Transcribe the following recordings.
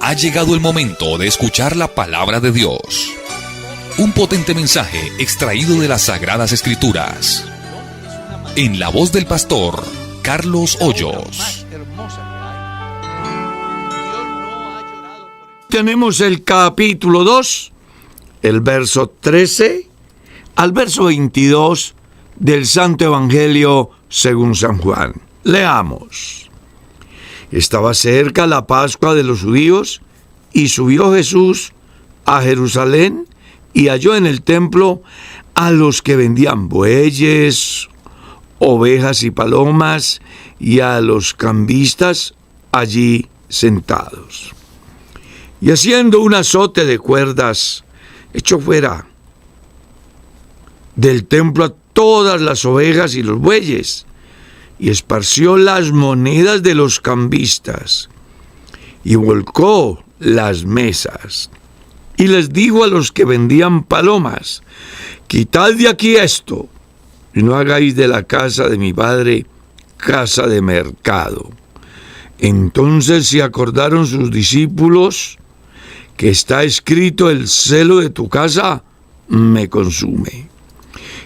Ha llegado el momento de escuchar la palabra de Dios. Un potente mensaje extraído de las Sagradas Escrituras. En la voz del pastor Carlos Hoyos. Tenemos el capítulo 2, el verso 13 al verso 22 del Santo Evangelio según San Juan. Leamos. Estaba cerca la Pascua de los judíos, y subió Jesús a Jerusalén, y halló en el templo a los que vendían bueyes, ovejas y palomas, y a los cambistas allí sentados. Y haciendo un azote de cuerdas, echó fuera del templo a todas las ovejas y los bueyes, y esparció las monedas de los cambistas, y volcó las mesas, y les dijo a los que vendían palomas: quitad de aquí esto, y no hagáis de la casa de mi padre casa de mercado. Entonces se acordaron sus discípulos que está escrito: el celo de tu casa me consume.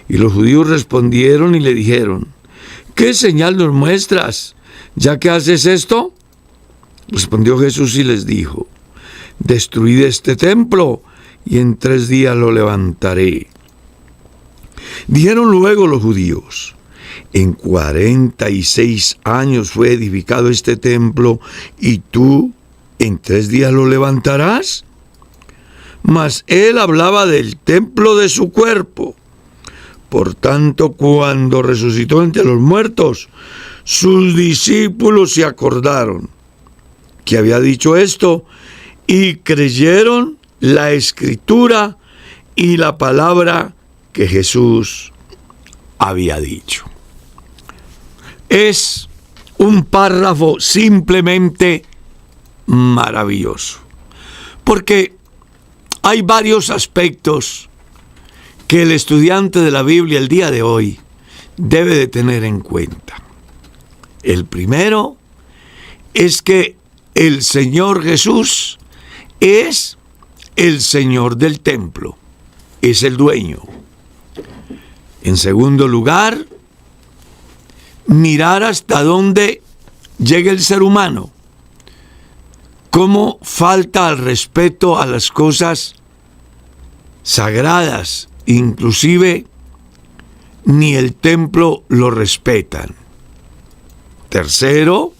Y los judíos respondieron y le dijeron: ¿qué señal nos muestras, ya que haces esto? Respondió Jesús y les dijo: destruid este templo, y en 3 días lo levantaré. Dijeron luego los judíos: en 46 años fue edificado este templo, y tú en 3 días lo levantarás. Mas él hablaba del templo de su cuerpo. Por tanto, cuando resucitó entre los muertos, sus discípulos se acordaron que había dicho esto, y creyeron la Escritura y la palabra que Jesús había dicho. Es un párrafo simplemente maravilloso, porque hay varios aspectos que el estudiante de la Biblia el día de hoy debe de tener en cuenta. El primero es que el Señor Jesús es el Señor del templo, es el dueño. En segundo lugar, mirar hasta dónde llega el ser humano, cómo falta al respeto a las cosas sagradas. Inclusive ni el templo lo respetan. Tercero,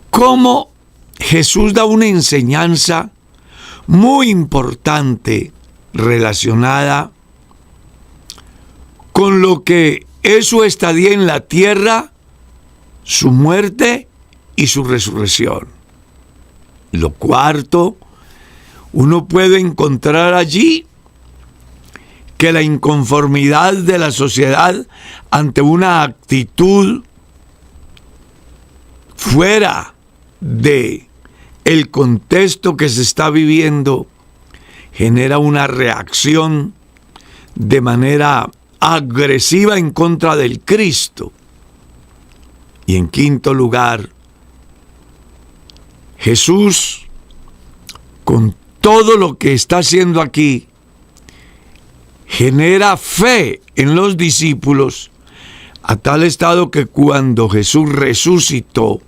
cómo Jesús da una enseñanza muy importante relacionada con lo que es su estadía en la tierra, su muerte y su resurrección. Lo cuarto, uno puede encontrar allí que la inconformidad de la sociedad ante una actitud fuera de el contexto que se está viviendo genera una reacción de manera agresiva en contra del Cristo. Y en quinto lugar, Jesús, con todo lo que está haciendo aquí, genera fe en los discípulos a tal estado que cuando Jesús resucitó,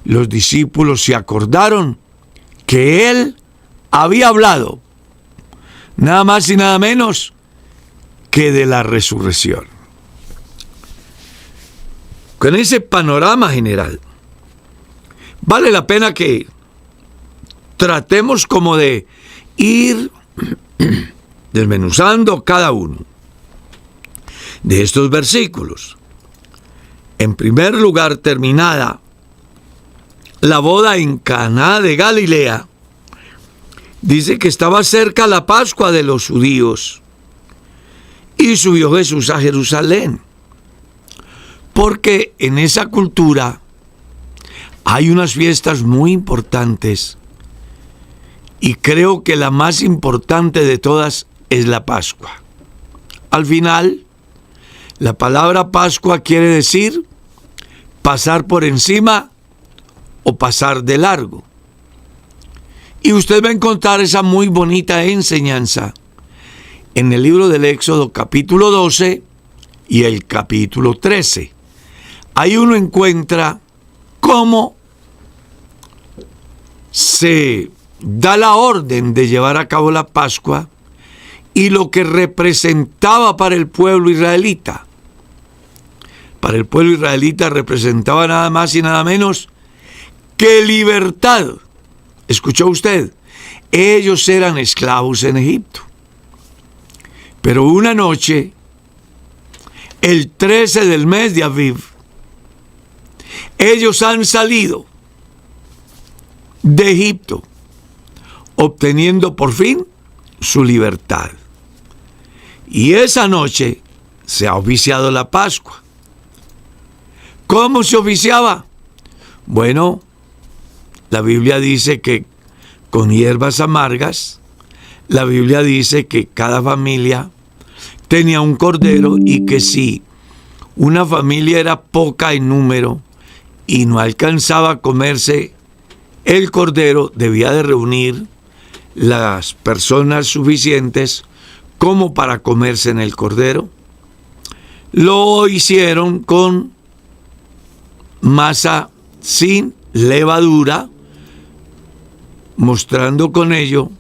los discípulos se acordaron que Él había hablado nada más y nada menos que de la resurrección. Con ese panorama general, vale la pena que tratemos como de ir desmenuzando cada uno de estos versículos. En primer lugar, terminada la boda en Caná de Galilea, dice que estaba cerca la Pascua de los judíos, y subió Jesús a Jerusalén, porque en esa cultura hay unas fiestas muy importantes, y creo que la más importante de todas es la Pascua. Al final, la palabra Pascua quiere decir pasar por encima o pasar de largo. Y usted va a encontrar esa muy bonita enseñanza en el libro del Éxodo capítulo 12 y el capítulo 13. Ahí uno encuentra cómo se da la orden de llevar a cabo la Pascua y lo que representaba para el pueblo israelita. Para el pueblo israelita representaba nada más y nada menos que libertad. ¿Escuchó usted? Ellos eran esclavos en Egipto. Pero una noche, el 13 del mes de Aviv, ellos han salido de Egipto, obteniendo por fin su libertad. Y esa noche se ha oficiado la Pascua. ¿Cómo se oficiaba? Bueno, la Biblia dice que con hierbas amargas. La Biblia dice que cada familia tenía un cordero y que si una familia era poca en número y no alcanzaba a comerse el cordero, debía de reunir las personas suficientes como para comerse en el cordero. Lo hicieron con masa sin levadura, mostrando con ello,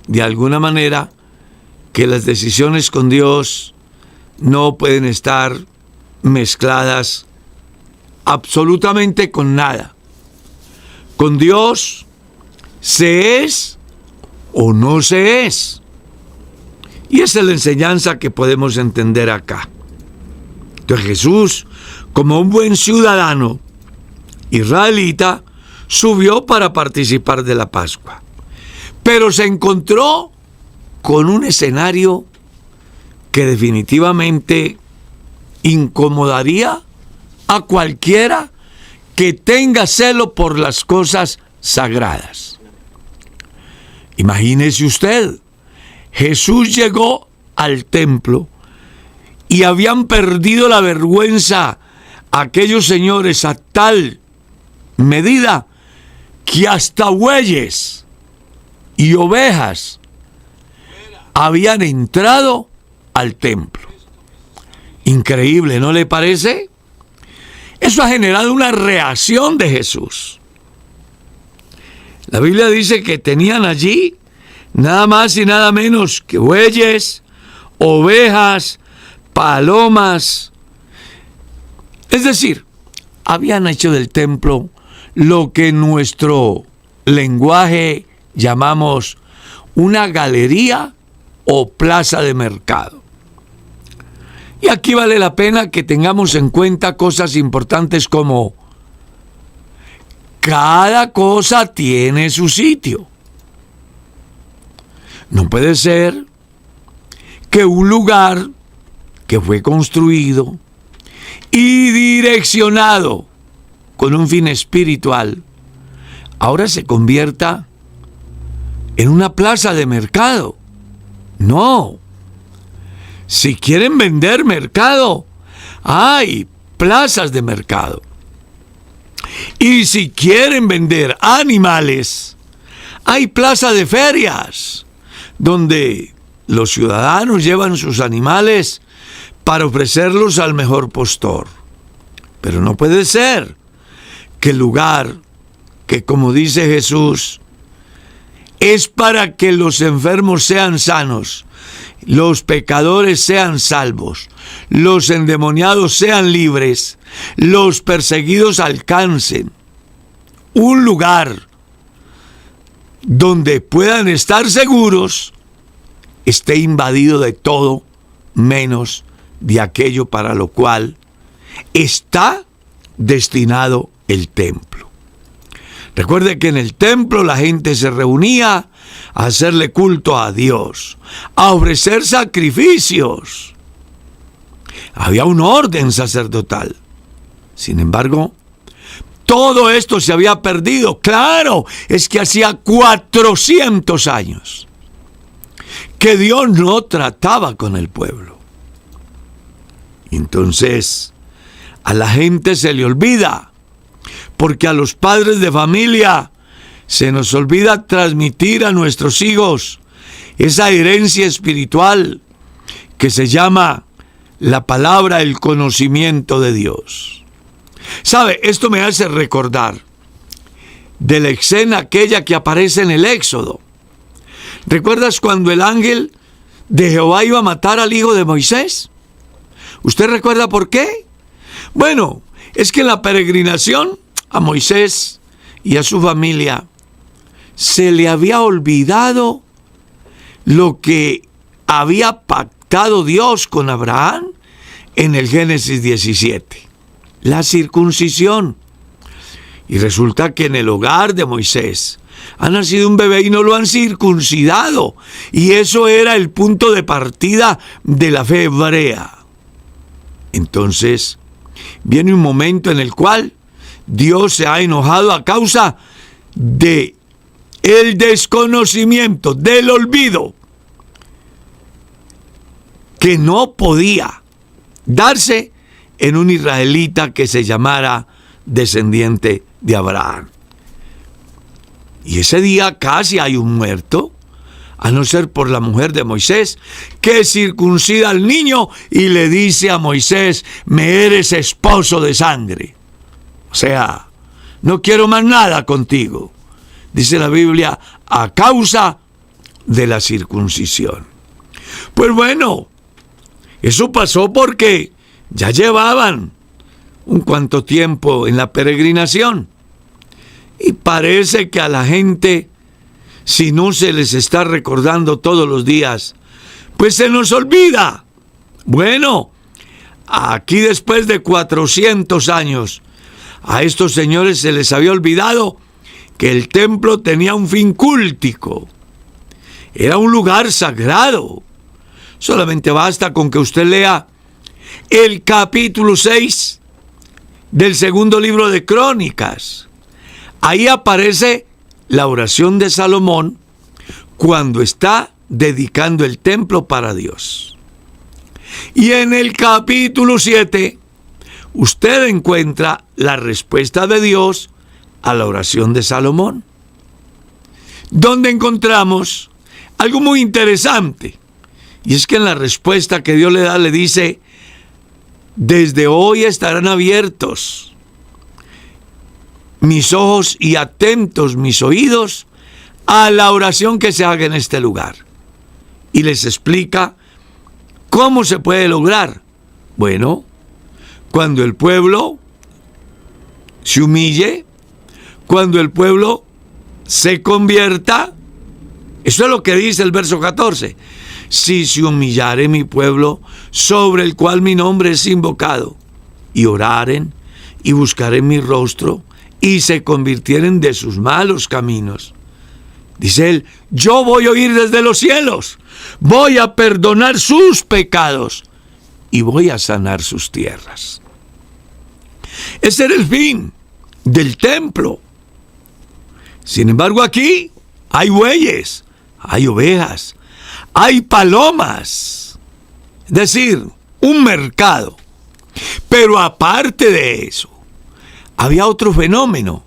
de alguna manera, que las decisiones con Dios no pueden estar mezcladas absolutamente con nada. Con Dios se es o no se es. Y esa es la enseñanza que podemos entender acá. Entonces Jesús, como un buen ciudadano israelita, subió para participar de la Pascua. Pero se encontró con un escenario que definitivamente incomodaría a cualquiera que tenga celo por las cosas sagradas. Imagínese usted, Jesús llegó al templo y habían perdido la vergüenza aquellos señores a tal medida que hasta bueyes y ovejas habían entrado al templo. Increíble, ¿no le parece? Eso ha generado una reacción de Jesús. La Biblia dice que tenían allí nada más y nada menos que bueyes, ovejas, palomas. Es decir, habían hecho del templo lo que en nuestro lenguaje llamamos una galería o plaza de mercado. Y aquí vale la pena que tengamos en cuenta cosas importantes como cada cosa tiene su sitio. No puede ser que un lugar que fue construido y direccionado con un fin espiritual ahora se convierta en una plaza de mercado. No. Si quieren vender mercado, hay plazas de mercado. Y si quieren vender animales, hay plaza de ferias, donde los ciudadanos llevan sus animales para ofrecerlos al mejor postor. Pero no puede ser que el lugar que, como dice Jesús, es para que los enfermos sean sanos, los pecadores sean salvos, los endemoniados sean libres, los perseguidos alcancen un lugar donde puedan estar seguros, esté invadido de todo menos de aquello para lo cual está destinado el templo. Recuerde que en el templo la gente se reunía a hacerle culto a Dios, a ofrecer sacrificios. Había un orden sacerdotal. Sin embargo, todo esto se había perdido. Claro, es que hacía 400 años que Dios no trataba con el pueblo. Entonces, a la gente se le olvida, porque a los padres de familia se nos olvida transmitir a nuestros hijos esa herencia espiritual que se llama la palabra, el conocimiento de Dios. ¿Sabe? Esto me hace recordar de la escena aquella que aparece en el Éxodo. ¿Recuerdas cuando el ángel de Jehová iba a matar al hijo de Moisés? ¿Usted recuerda por qué? Bueno, es que en la peregrinación a Moisés y a su familia se le había olvidado lo que había pactado Dios con Abraham en el Génesis 17, la circuncisión. Y resulta que en el hogar de Moisés ha nacido un bebé y no lo han circuncidado. Y eso era el punto de partida de la fe hebrea. Entonces, viene un momento en el cual Dios se ha enojado a causa de el desconocimiento, del olvido, que no podía darse en un israelita que se llamara descendiente de Abraham. Y ese día casi hay un muerto, a no ser por la mujer de Moisés, que circuncida al niño y le dice a Moisés: me eres esposo de sangre. O sea, no quiero más nada contigo. Dice la Biblia, a causa de la circuncisión. Pues bueno, eso pasó porque ya llevaban un cuanto tiempo en la peregrinación. Y parece que a la gente, si no se les está recordando todos los días, pues se nos olvida. Bueno, aquí después de 400 años, a estos señores se les había olvidado que el templo tenía un fin cúltico. Era un lugar sagrado. Solamente basta con que usted lea el capítulo 6 del segundo libro de Crónicas. Ahí aparece la oración de Salomón cuando está dedicando el templo para Dios. Y en el capítulo 7, usted encuentra la respuesta de Dios a la oración de Salomón, donde encontramos algo muy interesante. Y es que en la respuesta que Dios le da, le dice: desde hoy estarán abiertos mis ojos y atentos mis oídos a la oración que se haga en este lugar. Y les explica cómo se puede lograr. Bueno, cuando el pueblo se humille, cuando el pueblo se convierta. Eso es lo que dice el verso 14. Si se humillare mi pueblo, sobre el cual mi nombre es invocado, y oraren, y buscaren mi rostro, y se convirtieren de sus malos caminos. Dice él: yo voy a oír desde los cielos, voy a perdonar sus pecados, y voy a sanar sus tierras. Ese era el fin del templo. Sin embargo, aquí hay bueyes, hay ovejas, hay palomas, es decir, un mercado. Pero aparte de eso, había otro fenómeno,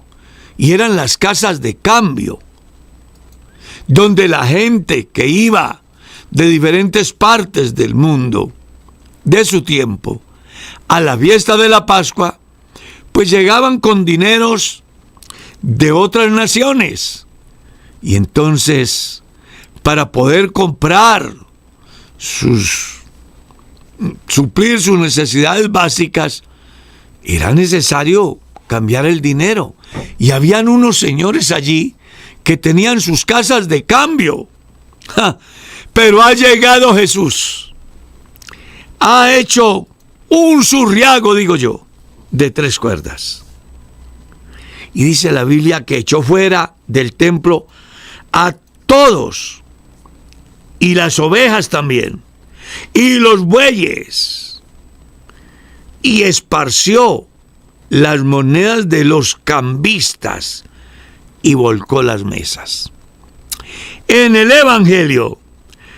y eran las casas de cambio, donde la gente que iba de diferentes partes del mundo, de su tiempo, a la fiesta de la Pascua, pues llegaban con dineros de otras naciones. Y entonces, para poder comprar suplir sus necesidades básicas, era necesario cambiar el dinero. Y habían unos señores allí que tenían sus casas de cambio. Pero ha llegado Jesús. Ha hecho un surriago, digo yo, de 3 cuerdas. Y dice la Biblia que echó fuera del templo a todos, y las ovejas también, y los bueyes, y esparció las monedas de los cambistas, y volcó las mesas. En el Evangelio,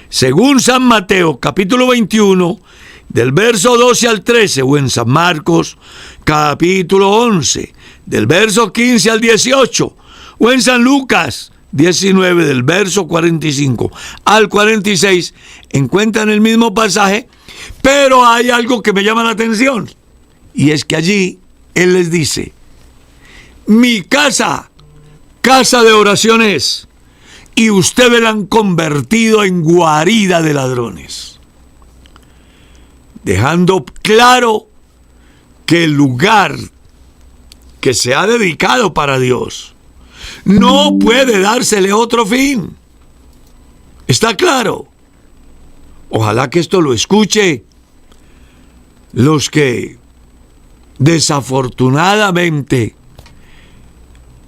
según San Mateo, capítulo 21, del verso 12 al 13, o en San Marcos, capítulo 11, del verso 15 al 18, o en San Lucas 19, del verso 45 al 46, encuentran el mismo pasaje, pero hay algo que me llama la atención, y es que allí Él les dice: mi casa, casa de oración es, y ustedes la han convertido en guarida de ladrones. Dejando claro que el lugar que se ha dedicado para Dios no puede dársele otro fin. ¿Está claro? Ojalá que esto lo escuche los que desafortunadamente,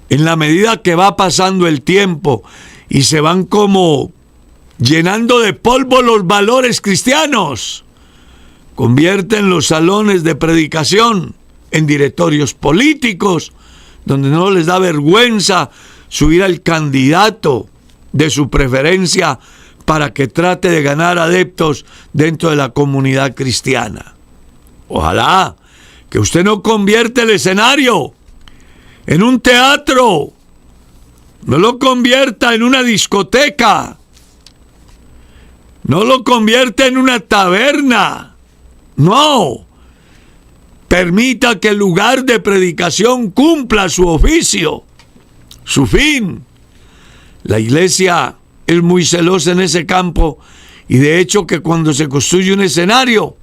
en la medida que va pasando el tiempo y se van como llenando de polvo los valores cristianos, convierten los salones de predicación en directorios políticos, donde no les da vergüenza subir al candidato de su preferencia para que trate de ganar adeptos dentro de la comunidad cristiana. Ojalá que usted no convierta el escenario en un teatro, no lo convierta en una discoteca, no lo convierta en una taberna. No, permita que el lugar de predicación cumpla su oficio, su fin. La iglesia es muy celosa en ese campo, y de hecho que cuando se construye un escenario,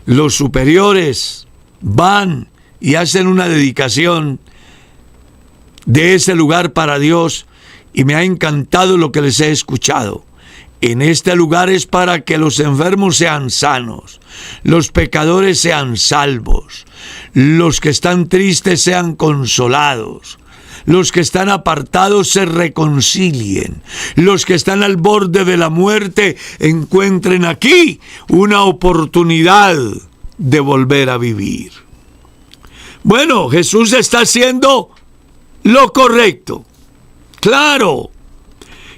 los superiores van y hacen una dedicación de ese lugar para Dios, y me ha encantado lo que les he escuchado. En este lugar es para que los enfermos sean sanos, los pecadores sean salvos, los que están tristes sean consolados, los que están apartados se reconcilien, los que están al borde de la muerte encuentren aquí una oportunidad de volver a vivir. Bueno, Jesús está haciendo lo correcto. Claro,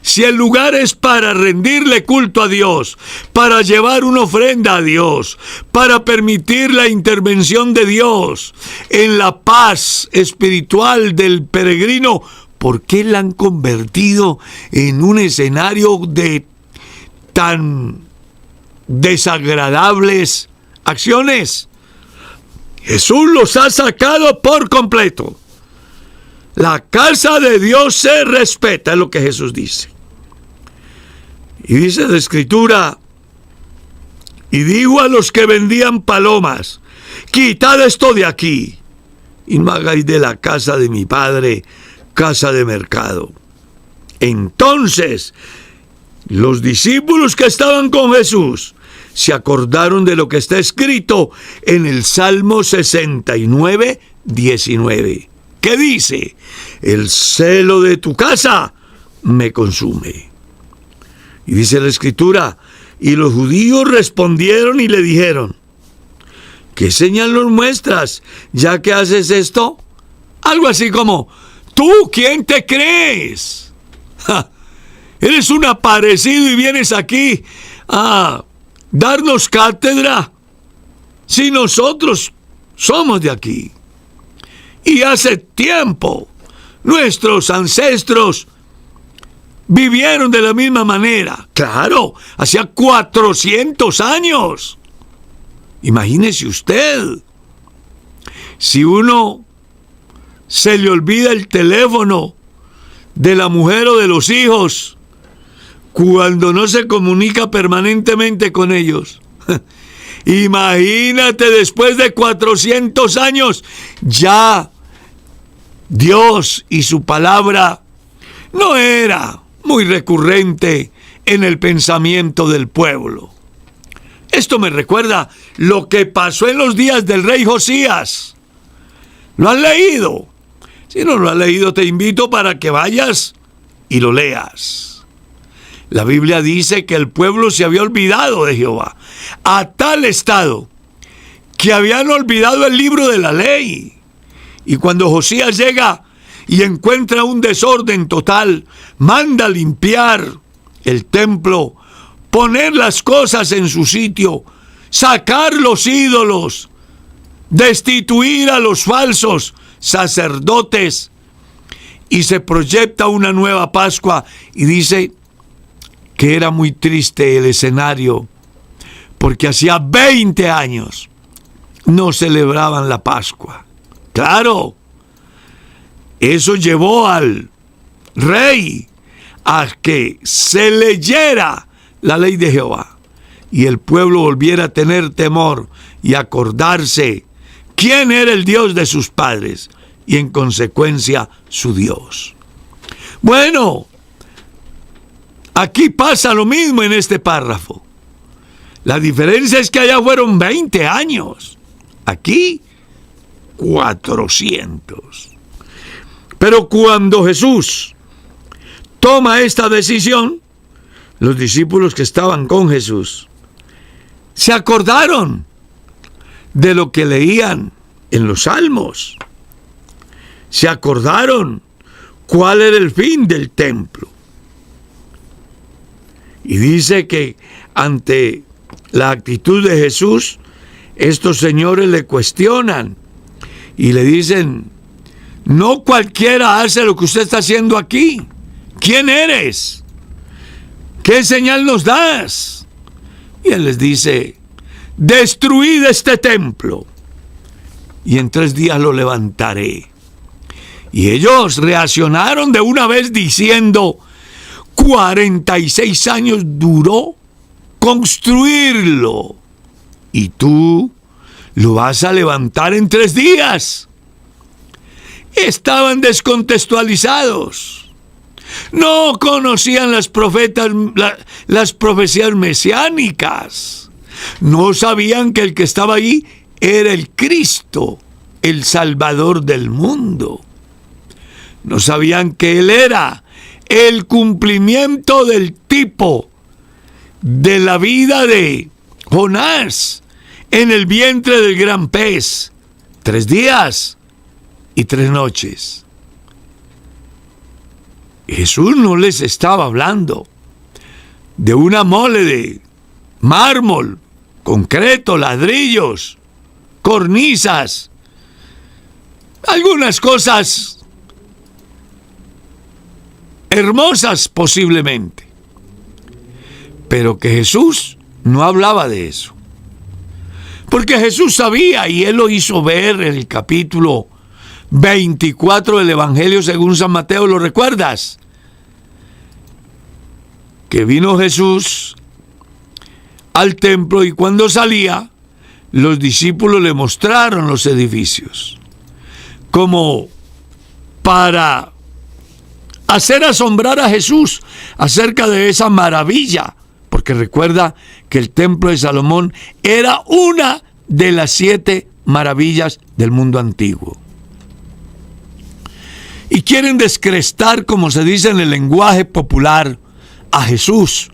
si el lugar es para rendirle culto a Dios, para llevar una ofrenda a Dios, para permitir la intervención de Dios en la paz espiritual del peregrino, ¿por qué la han convertido en un escenario de tan desagradables acciones? Jesús los ha sacado por completo. La casa de Dios se respeta, es lo que Jesús dice. Y dice la Escritura: y dijo a los que vendían palomas: quitad esto de aquí, y no hagáis de la casa de mi Padre casa de mercado. Entonces los discípulos que estaban con Jesús se acordaron de lo que está escrito en el Salmo 69, 19. ¿Qué dice? El celo de tu casa me consume. Y dice la Escritura: y los judíos respondieron y le dijeron: ¿qué señal nos muestras ya que haces esto? Algo así como: ¿tú quién te crees? ¡Ja! Eres un aparecido y vienes aquí a darnos cátedra, si nosotros somos de aquí. Y hace tiempo nuestros ancestros vivieron de la misma manera. Claro, hacía 400 años. Imagínese usted, si uno se le olvida el teléfono de la mujer o de los hijos cuando no se comunica permanentemente con ellos. Imagínate, después de 400 años, ya Dios y su palabra no era muy recurrente en el pensamiento del pueblo. Esto me recuerda lo que pasó en los días del rey Josías. ¿Lo han leído? Si no lo has leído, te invito para que vayas y lo leas. La Biblia dice que el pueblo se había olvidado de Jehová, a tal estado que habían olvidado el libro de la ley. Y cuando Josías llega y encuentra un desorden total, manda limpiar el templo, poner las cosas en su sitio sacar los ídolos, destituir a los falsos sacerdotes, y se proyecta una nueva Pascua, y dice que era muy triste el escenario, porque hacía 20 años no celebraban la Pascua. Claro, eso llevó al rey a que se leyera la ley de Jehová y el pueblo volviera a tener temor y acordarse quién era el Dios de sus padres y en consecuencia su Dios. Bueno, aquí pasa lo mismo en este párrafo. La diferencia es que allá fueron 20 años, aquí 400. Pero cuando Jesús toma esta decisión, los discípulos que estaban con Jesús se acordaron de lo que leían en los Salmos. Se acordaron cuál era el fin del templo. Y dice que ante la actitud de Jesús, estos señores le cuestionan y le dicen: no cualquiera hace lo que usted está haciendo aquí. ¿Quién eres? ¿Qué señal nos das? Y él les dice: destruid este templo y en 3 días lo levantaré. Y ellos reaccionaron de una vez diciendo: 46 años duró construirlo y tú lo vas a levantar en 3 días. Estaban descontextualizados. No conocían las profecías mesiánicas. No sabían que el que estaba ahí era el Cristo, el Salvador del mundo. No sabían que Él era el cumplimiento del tipo de la vida de Jonás en el vientre del gran pez. 3 días y 3 noches. Jesús no les estaba hablando de una mole de mármol, concreto, ladrillos, cornisas, algunas cosas hermosas posiblemente, pero que Jesús no hablaba de eso, porque Jesús sabía, y Él lo hizo ver en el capítulo 24 del Evangelio según San Mateo. ¿Lo recuerdas? Que vino Jesús al templo y cuando salía, los discípulos le mostraron los edificios como para hacer asombrar a Jesús acerca de esa maravilla, porque recuerda que el templo de Salomón era una de las 7 maravillas del mundo antiguo. Y quieren descrestar, como se dice en el lenguaje popular, a Jesús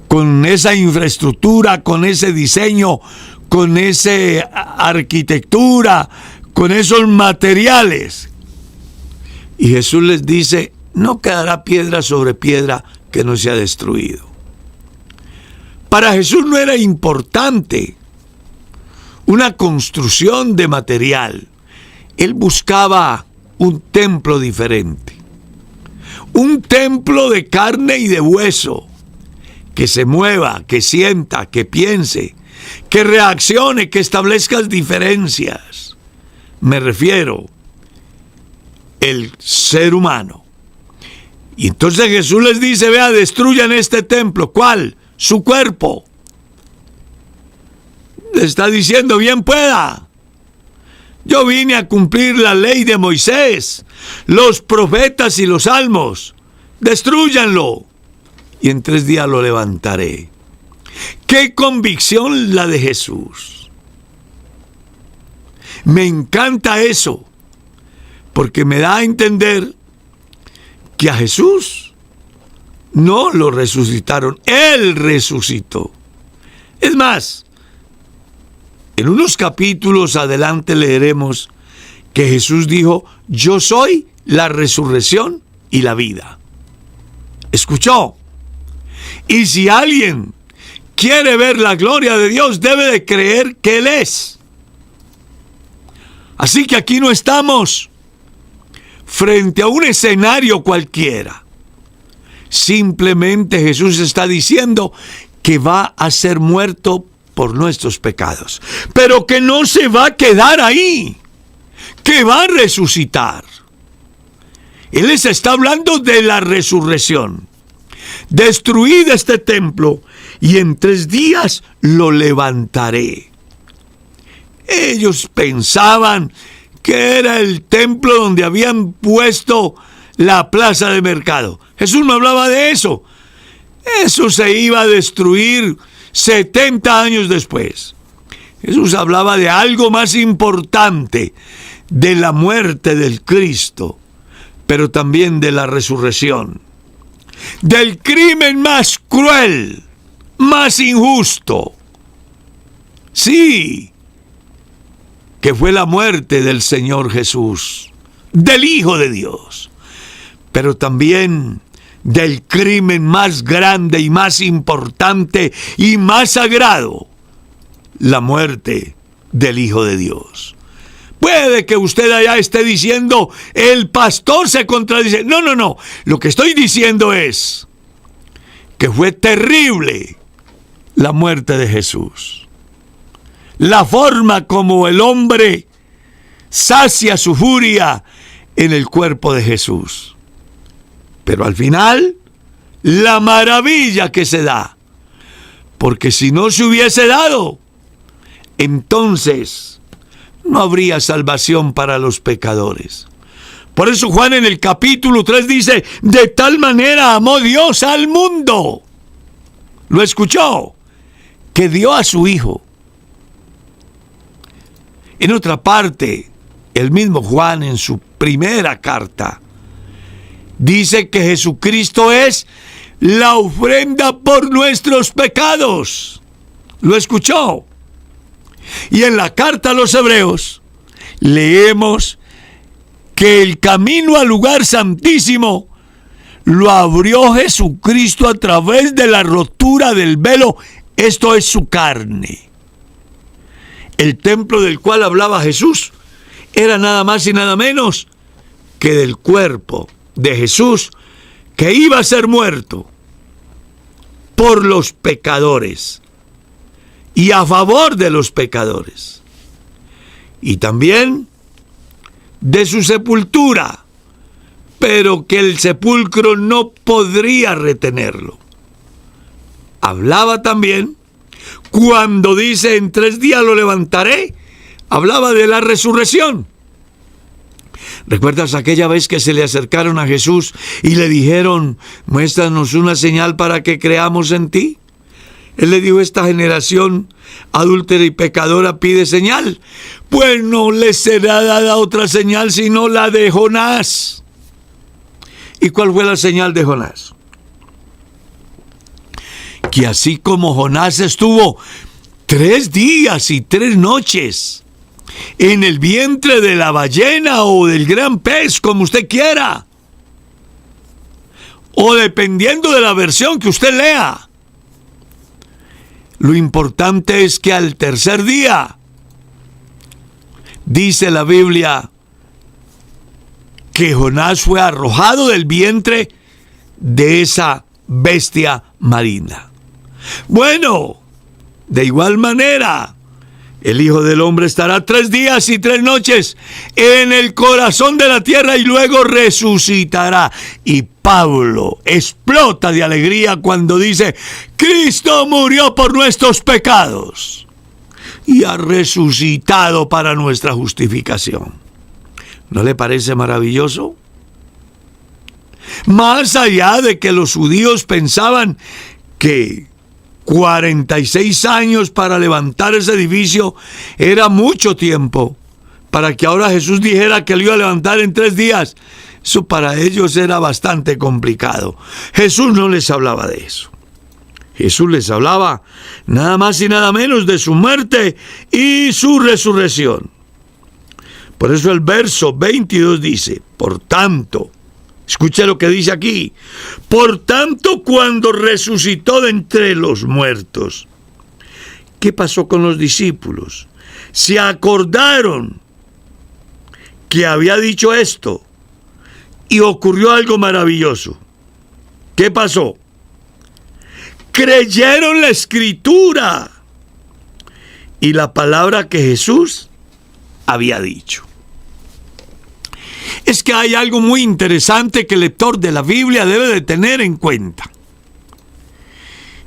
con esa infraestructura, con ese diseño, con esa arquitectura, con esos materiales. Y Jesús les dice: no quedará piedra sobre piedra que no sea destruido. Para Jesús no era importante una construcción de material. Él buscaba un templo diferente. Un templo de carne y de hueso, que se mueva, que sienta, que piense, que reaccione, que establezca diferencias. Me refiero el ser humano. Y entonces Jesús les dice: vea, destruyan este templo. ¿Cuál? Su cuerpo. Le está diciendo: bien pueda. Yo vine a cumplir la ley de Moisés, los profetas y los salmos. Destrúyanlo y en 3 días lo levantaré. ¡Qué convicción la de Jesús! Me encanta eso, porque me da a entender que a Jesús no lo resucitaron, Él resucitó. Es más, en unos capítulos adelante leeremos que Jesús dijo: yo soy la resurrección y la vida. ¿Escuchó? Y si alguien quiere ver la gloria de Dios, debe de creer que Él es. Así que aquí no estamos frente a un escenario cualquiera. Simplemente Jesús está diciendo que va a ser muerto por nuestros pecados, pero que no se va a quedar ahí, que va a resucitar. Él les está hablando de la resurrección. Destruid este templo y en 3 días lo levantaré. Ellos pensaban que era el templo donde habían puesto la plaza de mercado. Jesús no hablaba de eso. Eso se iba a destruir 70 años después. Jesús hablaba de algo más importante, de la muerte del Cristo, pero también de la resurrección, del crimen más cruel, más injusto. Sí, que fue la muerte del Señor Jesús, del Hijo de Dios, pero también del crimen más grande y más importante y más sagrado, la muerte del Hijo de Dios. Puede que usted allá esté diciendo, el pastor se contradice. No. Lo que estoy diciendo es que fue terrible la muerte de Jesús. La forma como el hombre sacia su furia en el cuerpo de Jesús. Pero al final, la maravilla que se da. Porque si no se hubiese dado, entonces no habría salvación para los pecadores. Por eso Juan en el capítulo 3 dice, de tal manera amó Dios al mundo. ¿Lo escuchó? Que dio a su Hijo. En otra parte, el mismo Juan en su primera carta dice que Jesucristo es la ofrenda por nuestros pecados. ¿Lo escuchó? Y en la carta a los Hebreos leemos que el camino al lugar santísimo lo abrió Jesucristo a través de la rotura del velo, esto es su carne. El templo del cual hablaba Jesús era nada más y nada menos que del cuerpo de Jesús, que iba a ser muerto por los pecadores y a favor de los pecadores, y también de su sepultura, pero que el sepulcro no podría retenerlo. Hablaba también, cuando dice en 3 días lo levantaré, hablaba de la resurrección. ¿Recuerdas aquella vez que se le acercaron a Jesús y le dijeron, muéstranos una señal para que creamos en ti? Él le dijo, esta generación adúltera y pecadora pide señal. Pues no les será dada otra señal sino la de Jonás. ¿Y cuál fue la señal de Jonás? Que así como Jonás estuvo 3 días y 3 noches en el vientre de la ballena o del gran pez, como usted quiera, o dependiendo de la versión que usted lea, lo importante es que al 3er día, dice la Biblia, que Jonás fue arrojado del vientre de esa bestia marina. Bueno, de igual manera, el Hijo del Hombre estará 3 días y 3 noches en el corazón de la tierra y luego resucitará. Y Pablo explota de alegría cuando dice, Cristo murió por nuestros pecados y ha resucitado para nuestra justificación. ¿No le parece maravilloso? Más allá de que los judíos pensaban que 46 años para levantar ese edificio era mucho tiempo, para que ahora Jesús dijera que lo iba a levantar en 3 días, eso para ellos era bastante complicado. Jesús no les hablaba de eso. Jesús les hablaba nada más y nada menos de su muerte y su resurrección. Por eso el verso 22 dice, por tanto, escuche lo que dice aquí, por tanto cuando resucitó de entre los muertos, ¿qué pasó con los discípulos? Se acordaron que había dicho esto y ocurrió algo maravilloso. ¿Qué pasó? Creyeron la Escritura y la palabra que Jesús había dicho. Es que hay algo muy interesante que el lector de la Biblia debe de tener en cuenta.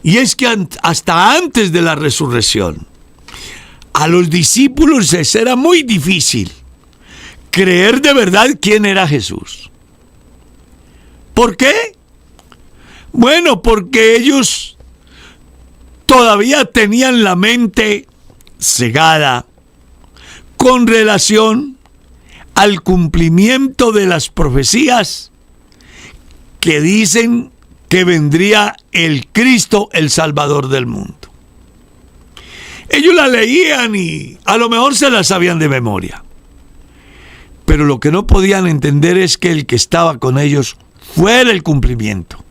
Y es que hasta antes de la resurrección, a los discípulos les era muy difícil creer de verdad quién era Jesús. ¿Por qué? Bueno, porque ellos todavía tenían la mente cegada con relación al cumplimiento de las profecías que dicen que vendría el Cristo, el Salvador del mundo. Ellos la leían y a lo mejor se la sabían de memoria. Pero lo que no podían entender es que el que estaba con ellos fuera el cumplimiento.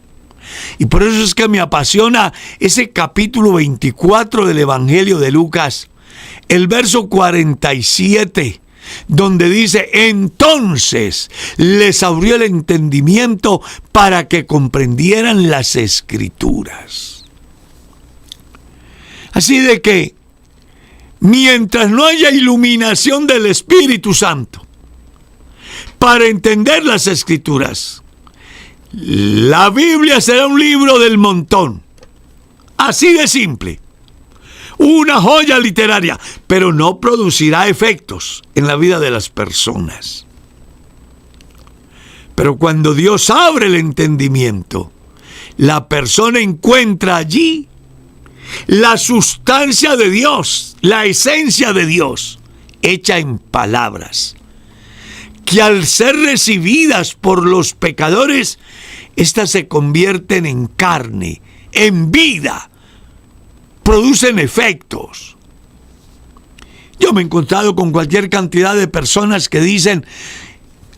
Y por eso es que me apasiona ese capítulo 24 del Evangelio de Lucas, el verso 47, donde dice: entonces les abrió el entendimiento para que comprendieran las Escrituras. Así de que, mientras no haya iluminación del Espíritu Santo para entender las Escrituras, la Biblia será un libro del montón. Así de simple. Una joya literaria, pero no producirá efectos en la vida de las personas. Pero cuando Dios abre el entendimiento, la persona encuentra allí la sustancia de Dios, la esencia de Dios, hecha en palabras, que al ser recibidas por los pecadores, éstas se convierten en carne, en vida, producen efectos. Yo me he encontrado con cualquier cantidad de personas que dicen: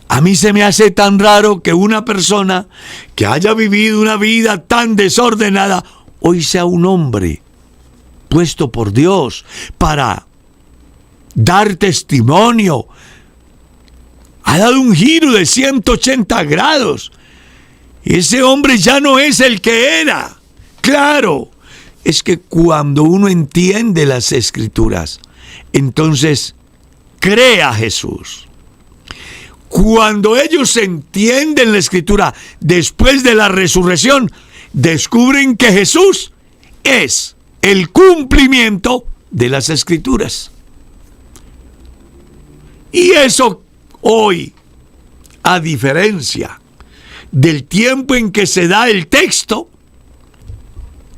a mí se me hace tan raro que una persona que haya vivido una vida tan desordenada hoy sea un hombre puesto por Dios para dar testimonio. Ha dado un giro de 180 grados. Ese hombre ya no es el que era. Claro, es que cuando uno entiende las Escrituras, entonces cree a Jesús. Cuando ellos entienden la Escritura después de la resurrección, descubren que Jesús es el cumplimiento de las Escrituras. Y eso hoy, a diferencia del tiempo en que se da el texto,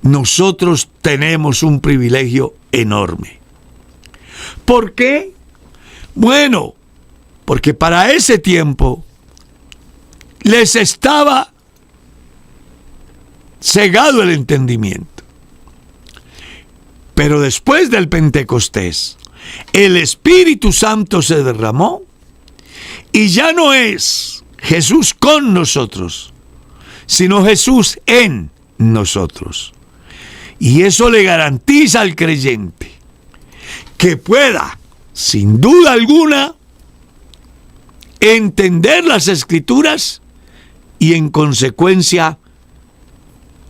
nosotros tenemos un privilegio enorme. ¿Por qué? Bueno, porque para ese tiempo les estaba cegado el entendimiento. Pero después del Pentecostés, el Espíritu Santo se derramó y ya no es Jesús con nosotros, sino Jesús en nosotros. Y eso le garantiza al creyente que pueda, sin duda alguna, entender las Escrituras y en consecuencia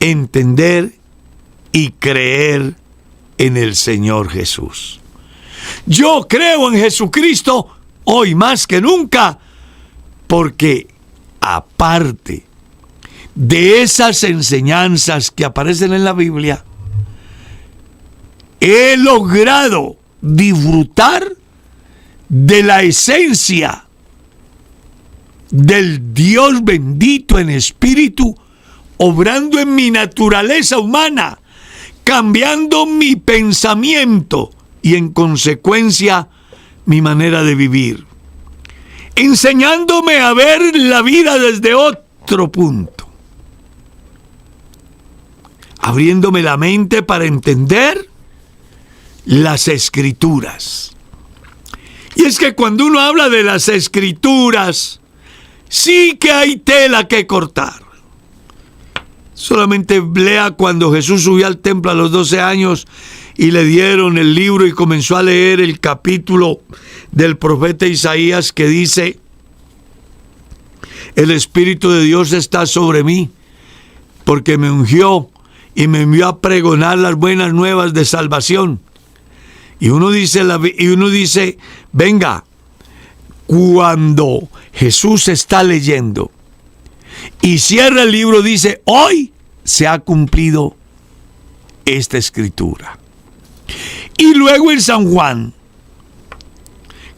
entender y creer en el Señor Jesús. Yo creo en Jesucristo hoy más que nunca, porque aparte de esas enseñanzas que aparecen en la Biblia, he logrado disfrutar de la esencia del Dios bendito en espíritu, obrando en mi naturaleza humana, cambiando mi pensamiento y en consecuencia mi manera de vivir, enseñándome a ver la vida desde otro punto, abriéndome la mente para entender las Escrituras. Y es que cuando uno habla de las Escrituras, sí que hay tela que cortar. Solamente lea cuando Jesús subió al templo a los 12 años y le dieron el libro y comenzó a leer el capítulo del profeta Isaías que dice: el Espíritu de Dios está sobre mí, porque me ungió y me envió a pregonar las buenas nuevas de salvación. Y uno dice, venga, cuando Jesús está leyendo y cierra el libro, dice: hoy se ha cumplido esta escritura. Y luego en San Juan,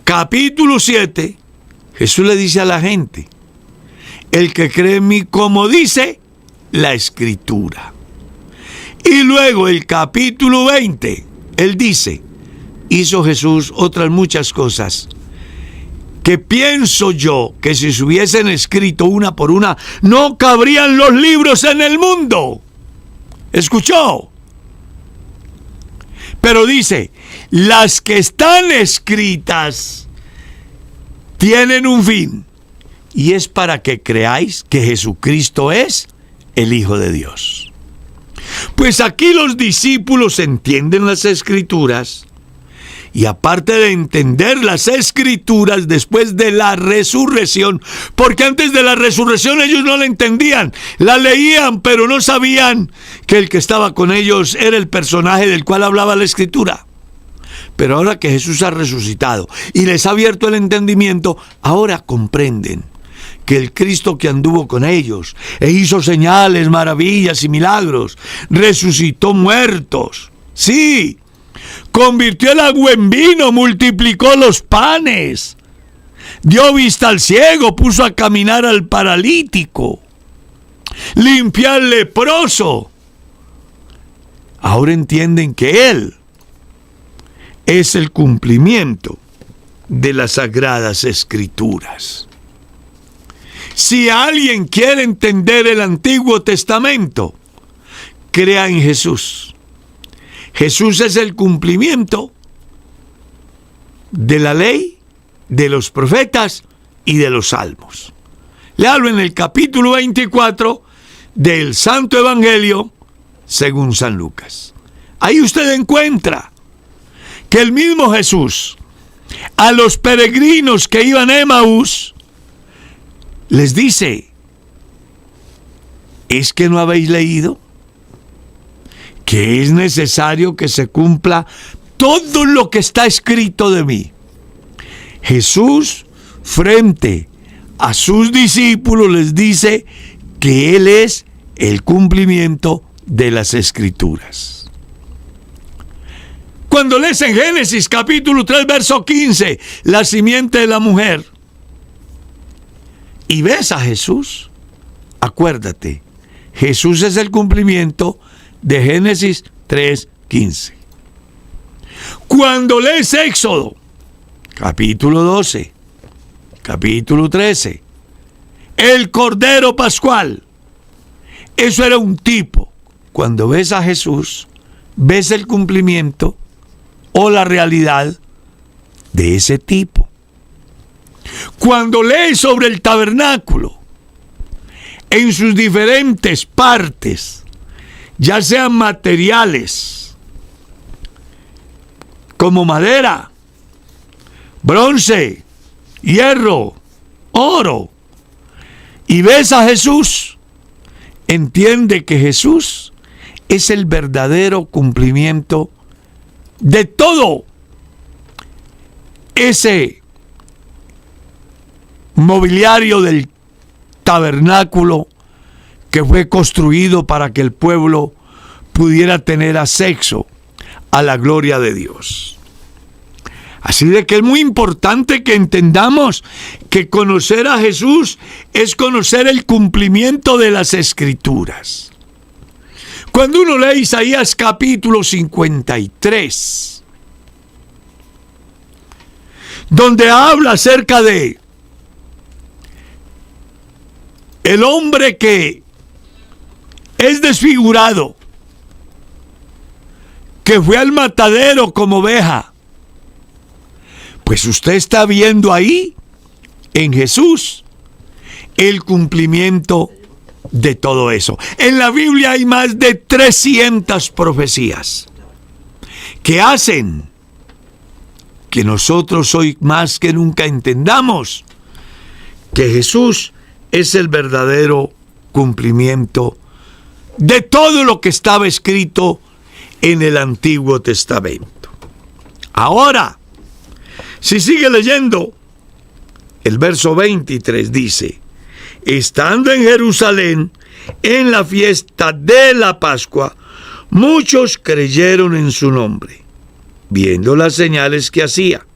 capítulo 7, Jesús le dice a la gente: el que cree en mí, como dice la escritura. Y luego el capítulo 20, él dice: hizo Jesús otras muchas cosas que pienso yo que si se hubiesen escrito una por una, no cabrían los libros en el mundo. ¿Escuchó? Pero dice: las que están escritas tienen un fin, y es para que creáis que Jesucristo es el Hijo de Dios. Pues aquí los discípulos entienden las Escrituras, y aparte de entender las Escrituras después de la resurrección, porque antes de la resurrección ellos no la entendían, la leían, pero no sabían que el que estaba con ellos era el personaje del cual hablaba la Escritura. Pero ahora que Jesús ha resucitado y les ha abierto el entendimiento, ahora comprenden que el Cristo que anduvo con ellos e hizo señales, maravillas y milagros, resucitó muertos, sí, convirtió el agua en vino, multiplicó los panes, dio vista al ciego, puso a caminar al paralítico, limpió al leproso. Ahora entienden que Él es el cumplimiento de las Sagradas Escrituras. Si alguien quiere entender el Antiguo Testamento, crea en Jesús. Jesús es el cumplimiento de la ley, de los profetas y de los salmos. Le hablo en el capítulo 24 del Santo Evangelio según San Lucas. Ahí usted encuentra que el mismo Jesús, a los peregrinos que iban a Emaús, les dice: ¿es que no habéis leído que es necesario que se cumpla todo lo que está escrito de mí? Jesús, frente a sus discípulos, les dice que Él es el cumplimiento de las Escrituras. Cuando lees en Génesis capítulo 3, verso 15, la simiente de la mujer, y ves a Jesús, acuérdate, Jesús es el cumplimiento de Génesis 3:15. Cuando lees Éxodo, capítulo 12, capítulo 13, el Cordero Pascual, eso era un tipo. Cuando ves a Jesús, ves el cumplimiento o la realidad de ese tipo. Cuando lees sobre el tabernáculo, en sus diferentes partes, ya sean materiales, como madera, bronce, hierro, oro, y ves a Jesús, entiende que Jesús es el verdadero cumplimiento de todo ese mobiliario del tabernáculo que fue construido para que el pueblo pudiera tener acceso a la gloria de Dios. Así de que es muy importante que entendamos que conocer a Jesús es conocer el cumplimiento de las Escrituras. Cuando uno lee Isaías capítulo 53, donde habla acerca de el hombre que es desfigurado, que fue al matadero como oveja, pues usted está viendo ahí en Jesús el cumplimiento de todo eso. En la Biblia hay más de 300 profecías que hacen que nosotros hoy más que nunca entendamos que Jesús es el verdadero cumplimiento de todo lo que estaba escrito en el Antiguo Testamento. Ahora, si sigue leyendo, el verso 23 dice: estando en Jerusalén, en la fiesta de la Pascua, muchos creyeron en su nombre, viendo las señales que hacía.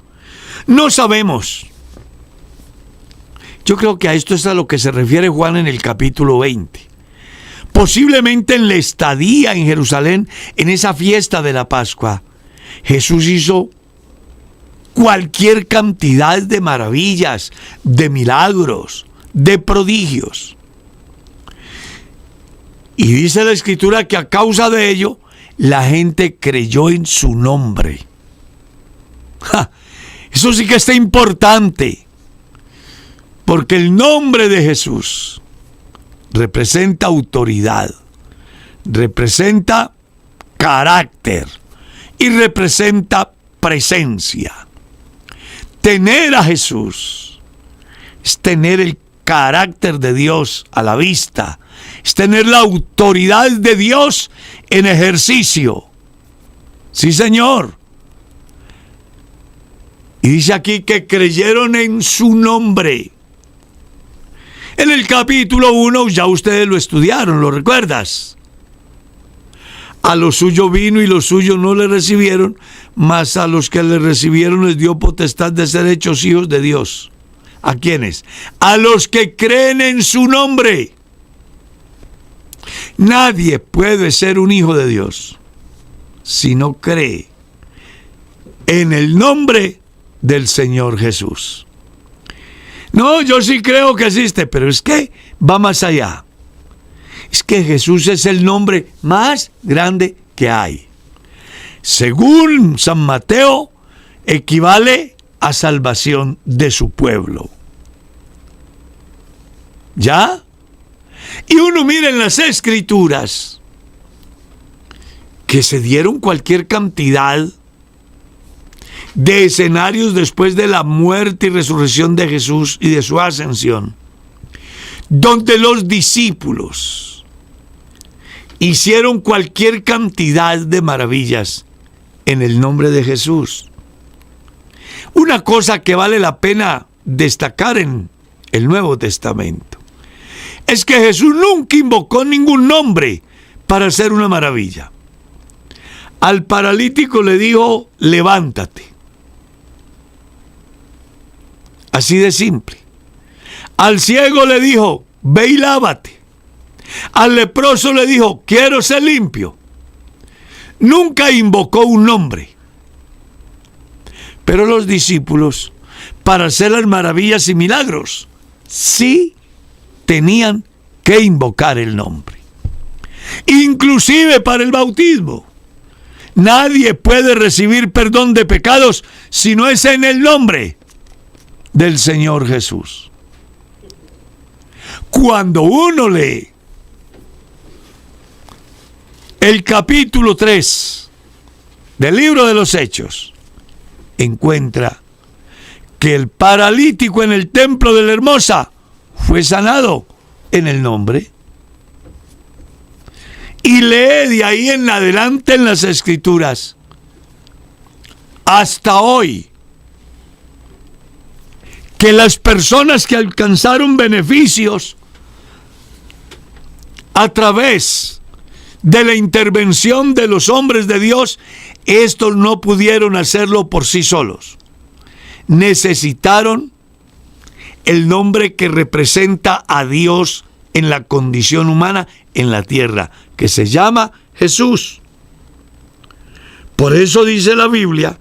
No sabemos. Yo creo que a esto es a lo que se refiere Juan en el capítulo 20. Posiblemente en la estadía en Jerusalén, en esa fiesta de la Pascua, Jesús hizo cualquier cantidad de maravillas, de milagros, de prodigios. Y dice la Escritura que a causa de ello, la gente creyó en su nombre. Eso sí que está importante, porque el nombre de Jesús representa autoridad, representa carácter y representa presencia. Tener a Jesús es tener el carácter de Dios a la vista, es tener la autoridad de Dios en ejercicio. Sí, Señor. Y dice aquí que creyeron en su nombre. En el capítulo 1 ya ustedes lo estudiaron, ¿lo recuerdas? A lo suyo vino y los suyos no le recibieron, mas a los que le recibieron les dio potestad de ser hechos hijos de Dios. ¿A quiénes? A los que creen en su nombre. Nadie puede ser un hijo de Dios si no cree en el nombre del Señor Jesús. No, yo sí creo que existe, pero es que va más allá. Es que Jesús es el nombre más grande que hay. Según San Mateo, equivale a salvación de su pueblo. ¿Ya? Y uno mira en las Escrituras que se dieron cualquier cantidad de escenarios después de la muerte y resurrección de Jesús y de su ascensión, donde los discípulos hicieron cualquier cantidad de maravillas en el nombre de Jesús. Una cosa que vale la pena destacar en el Nuevo Testamento es que Jesús nunca invocó ningún nombre para hacer una maravilla. Al paralítico le dijo: levántate. Así de simple. Al ciego le dijo: ve y lávate. Al leproso le dijo: quiero ser limpio. Nunca invocó un nombre. Pero los discípulos, para hacer las maravillas y milagros, sí tenían que invocar el nombre. Inclusive para el bautismo. Nadie puede recibir perdón de pecados si no es en el nombre del Señor Jesús. Cuando uno lee el capítulo 3 del libro de los Hechos, encuentra que el paralítico en el templo de la Hermosa fue sanado en el nombre. Y lee de ahí en adelante en las Escrituras, hasta hoy, que las personas que alcanzaron beneficios a través de la intervención de los hombres de Dios, estos no pudieron hacerlo por sí solos. Necesitaron el nombre que representa a Dios en la condición humana en la tierra, que se llama Jesús. Por eso dice la Biblia: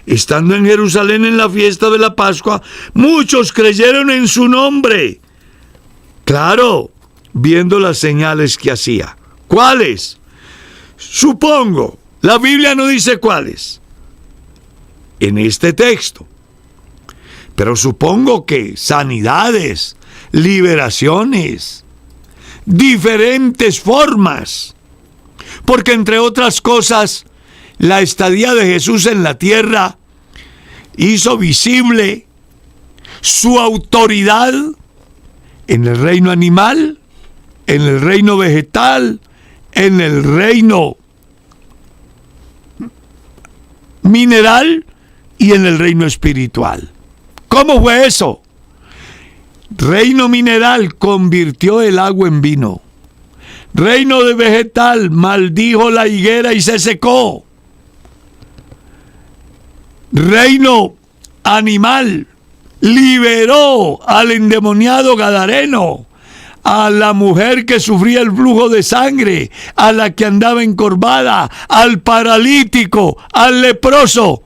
estando en Jerusalén en la fiesta de la Pascua, muchos creyeron en su nombre. Claro, viendo las señales que hacía. ¿Cuáles? Supongo, la Biblia no dice cuáles en este texto, pero supongo que sanidades, liberaciones, diferentes formas, porque entre otras cosas, La estadía de Jesús en la tierra hizo visible su autoridad en el reino animal, en el reino vegetal, en el reino mineral y en el reino espiritual. ¿Cómo fue eso? Reino mineral convirtió el agua en vino. Reino de vegetal maldijo la higuera y se secó. Reino animal liberó al endemoniado gadareno, a la mujer que sufría el flujo de sangre, a la que andaba encorvada, al paralítico, al leproso.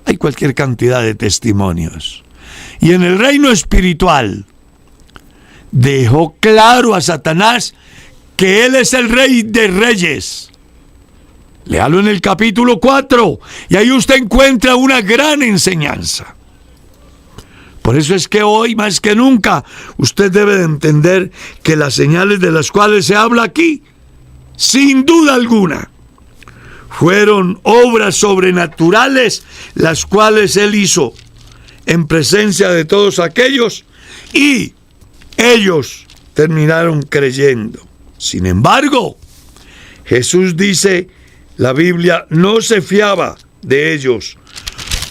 Hay cualquier cantidad de testimonios. Y en el reino espiritual dejó claro a Satanás que él es el rey de reyes. Léalo en el capítulo 4 y ahí usted encuentra una gran enseñanza. Por eso es que hoy más que nunca usted debe de entender que las señales de las cuales se habla aquí, sin duda alguna, fueron obras sobrenaturales las cuales él hizo en presencia de todos aquellos y ellos terminaron creyendo. Sin embargo, Jesús dice, la Biblia no se fiaba de ellos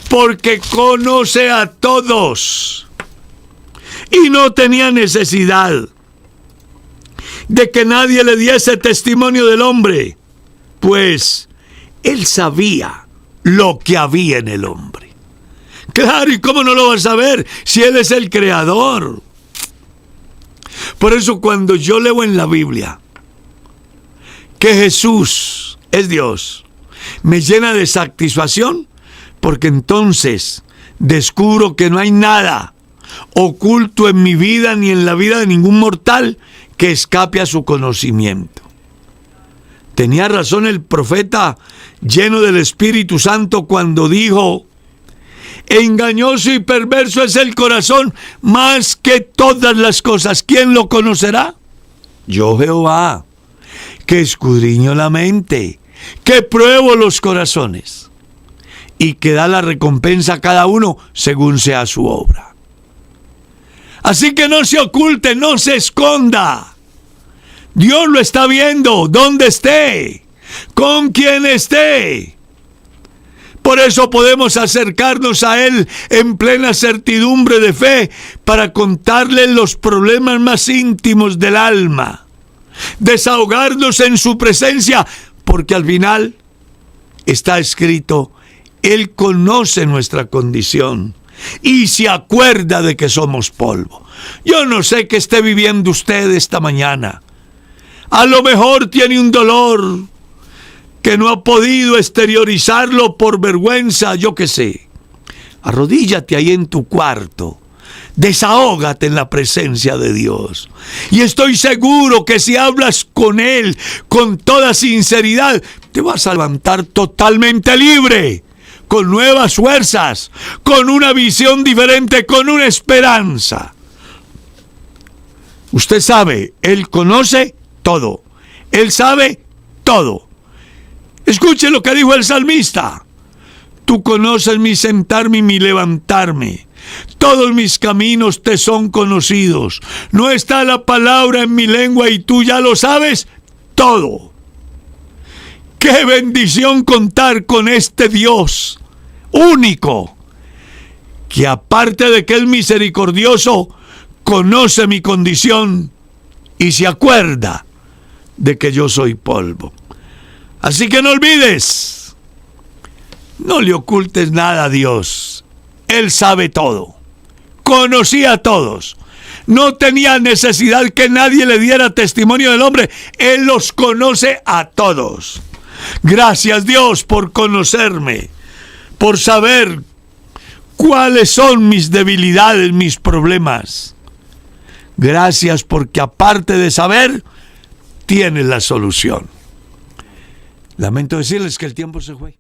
porque conoce a todos y no tenía necesidad de que nadie le diese testimonio del hombre, pues él sabía lo que había en el hombre. Claro, ¿y cómo no lo va a saber si él es el creador? Por eso cuando yo leo en la Biblia que Jesús es Dios, me llena de satisfacción, porque entonces descubro que no hay nada oculto en mi vida ni en la vida de ningún mortal que escape a su conocimiento. Tenía razón el profeta lleno del Espíritu Santo cuando dijo: engañoso y perverso es el corazón más que todas las cosas. ¿Quién lo conocerá? Yo, Jehová, que escudriño la mente, que pruebo los corazones y que da la recompensa a cada uno según sea su obra. Así que no se oculte, no se esconda. Dios lo está viendo, donde esté, con quien esté. Por eso podemos acercarnos a Él en plena certidumbre de fe para contarle los problemas más íntimos del alma. Desahogarnos en su presencia, porque al final está escrito: Él conoce nuestra condición y se acuerda de que somos polvo. Yo no sé qué esté viviendo usted esta mañana. A lo mejor tiene un dolor que no ha podido exteriorizarlo por vergüenza, yo qué sé. Arrodíllate ahí en tu cuarto. Desahógate en la presencia de Dios. Y estoy seguro que si hablas con Él con toda sinceridad, te vas a levantar totalmente libre, con nuevas fuerzas, con una visión diferente, con una esperanza. Usted sabe, Él conoce todo. Él sabe todo. Escuche lo que dijo el salmista: tú conoces mi sentarme y mi levantarme. Todos mis caminos te son conocidos. No está la palabra en mi lengua y tú ya lo sabes todo. ¡Qué bendición contar con este Dios único! Que aparte de que es misericordioso, conoce mi condición y se acuerda de que yo soy polvo. Así que no olvides, no le ocultes nada a Dios. Él sabe todo, conocía a todos, no tenía necesidad que nadie le diera testimonio del hombre. Él los conoce a todos. Gracias, Dios, por conocerme, por saber cuáles son mis debilidades, mis problemas. Gracias porque aparte de saber, tienes la solución. Lamento decirles que el tiempo se fue.